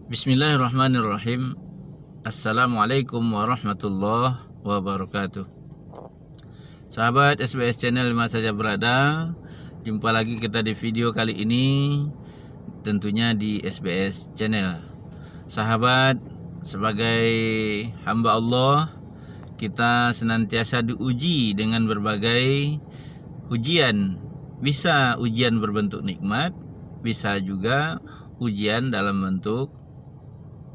Bismillahirrahmanirrahim. Assalamualaikum warahmatullahi wabarakatuh. Sahabat SBS Channel dimana saja berada, jumpa lagi kita di video kali ini, tentunya di SBS Channel. Sahabat, sebagai hamba Allah, kita senantiasa diuji dengan berbagai ujian. Bisa ujian berbentuk nikmat, bisa juga ujian dalam bentuk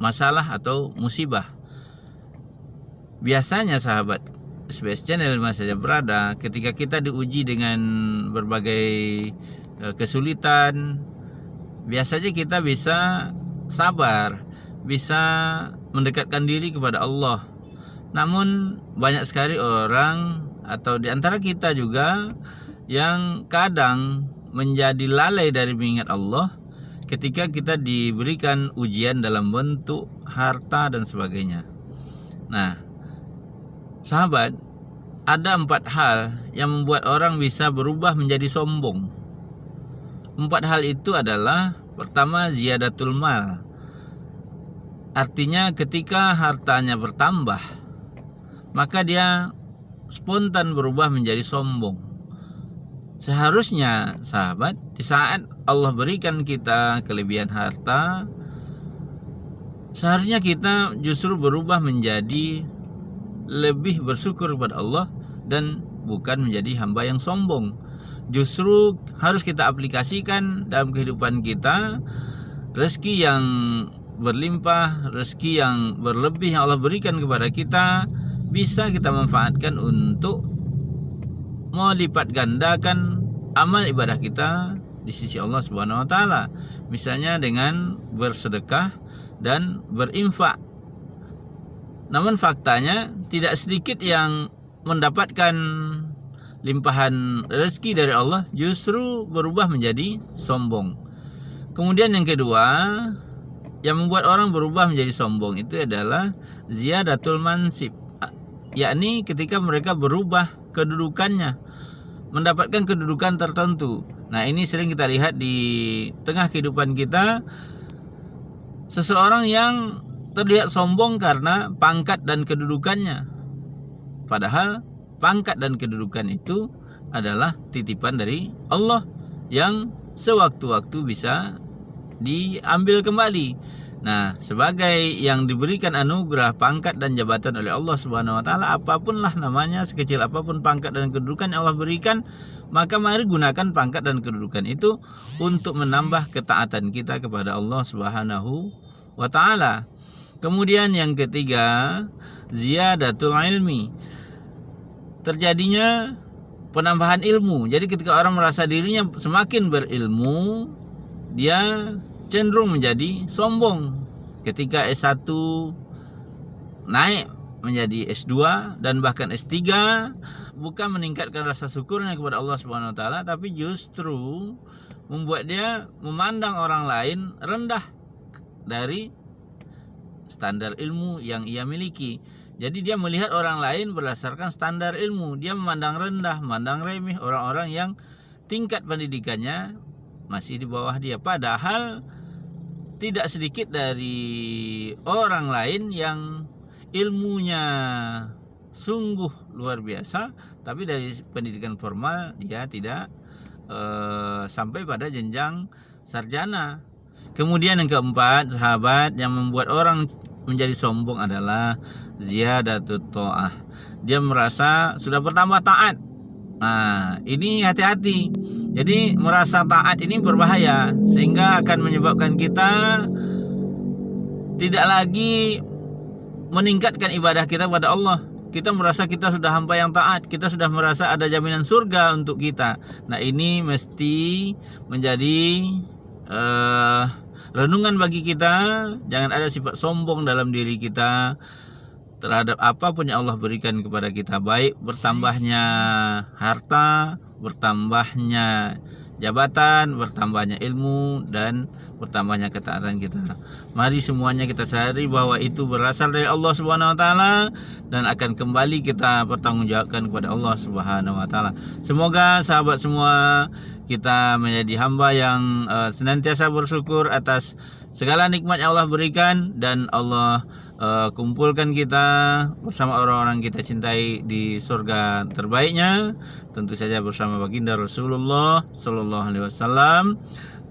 masalah atau musibah. Biasanya sahabat SBS Channel dimana saja berada, ketika kita diuji dengan berbagai kesulitan, biasanya kita bisa sabar, bisa mendekatkan diri kepada Allah. Namun banyak sekali orang atau di antara kita juga yang kadang menjadi lalai dari mengingat Allah ketika kita diberikan ujian dalam bentuk harta dan sebagainya. Nah, sahabat, ada 4 hal yang membuat orang bisa berubah menjadi sombong. 4 hal itu adalah, pertama, ziyadatul mal. Artinya ketika hartanya bertambah, maka dia spontan berubah menjadi sombong. Seharusnya sahabat, di saat Allah berikan kita kelebihan harta, seharusnya kita justru berubah menjadi lebih bersyukur kepada Allah dan bukan menjadi hamba yang sombong. Justru harus kita aplikasikan dalam kehidupan kita rezeki yang berlimpah, rezeki yang berlebih yang Allah berikan kepada kita, bisa kita manfaatkan untuk melipat gandakan amal ibadah kita di sisi Allah Subhanahu wa taala. Misalnya dengan bersedekah dan berinfak. Namun faktanya tidak sedikit yang mendapatkan limpahan rezeki dari Allah justru berubah menjadi sombong. Kemudian yang kedua, yang membuat orang berubah menjadi sombong itu adalah ziyadatul mansib, yakni ketika mereka berubah kedudukannya, mendapatkan kedudukan tertentu. Nah, ini sering kita lihat di tengah kehidupan kita, seseorang yang terlihat sombong karena pangkat dan kedudukannya, padahal pangkat dan kedudukan itu adalah titipan dari Allah yang sewaktu-waktu bisa diambil kembali. Nah, sebagai yang diberikan anugerah pangkat dan jabatan oleh Allah Subhanahu wa taala, apapunlah namanya, sekecil apapun pangkat dan kedudukan yang Allah berikan, maka mari gunakan pangkat dan kedudukan itu untuk menambah ketaatan kita kepada Allah Subhanahu wa taala. Kemudian yang ketiga, ziyadatul ilmi. Terjadinya penambahan ilmu. Jadi ketika orang merasa dirinya semakin berilmu, dia cenderung menjadi sombong. Ketika S1 naik menjadi S2 dan bahkan S3, bukan meningkatkan rasa syukurnya kepada Allah Subhanahu wa taala, tapi justru membuat dia memandang orang lain rendah dari standar ilmu yang ia miliki. Jadi dia melihat orang lain berdasarkan standar ilmu. Dia memandang rendah, memandang remeh orang-orang yang tingkat pendidikannya masih di bawah dia. Padahal tidak sedikit dari orang lain yang ilmunya sungguh luar biasa, tapi dari pendidikan formal dia tidak sampai pada jenjang sarjana. Kemudian yang keempat, sahabat, yang membuat orang menjadi sombong adalah ziyadatut ta'ah. Dia merasa sudah bertambah taat. Nah, ini hati-hati. Jadi merasa taat ini berbahaya, sehingga akan menyebabkan kita tidak lagi meningkatkan ibadah kita kepada Allah. Kita merasa kita sudah hamba yang taat, kita sudah merasa ada jaminan surga untuk kita. Nah, ini mesti menjadi renungan bagi kita. Jangan ada sifat sombong dalam diri kita terhadap apapun yang Allah berikan kepada kita, baik bertambahnya harta, bertambahnya jabatan, bertambahnya ilmu, dan bertambahnya ketaatan kita. Mari semuanya kita sadari bahwa itu berasal dari Allah Subhanahu wa taala dan akan kembali kita pertanggungjawabkan kepada Allah Subhanahu wa taala. Semoga sahabat semua kita menjadi hamba yang senantiasa bersyukur atas segala nikmat yang Allah berikan, dan Allah kumpulkan kita bersama orang-orang kita cintai di surga terbaiknya, tentu saja bersama baginda Rasulullah Sallallahu Alaihi Wasallam.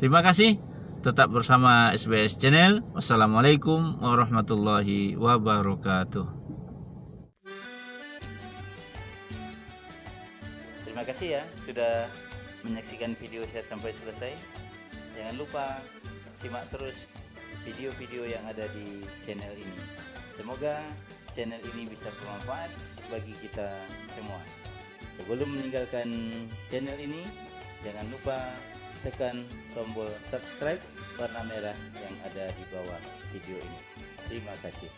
Terima kasih, tetap bersama SBS Channel. Wassalamualaikum warahmatullahi wabarakatuh. Terima kasih ya sudah menyaksikan video saya sampai selesai. Jangan lupa simak terus video-video yang ada di channel ini. Semoga channel ini bisa bermanfaat bagi kita semua. Sebelum meninggalkan channel ini, jangan lupa tekan tombol subscribe warna merah yang ada di bawah video ini. Terima kasih.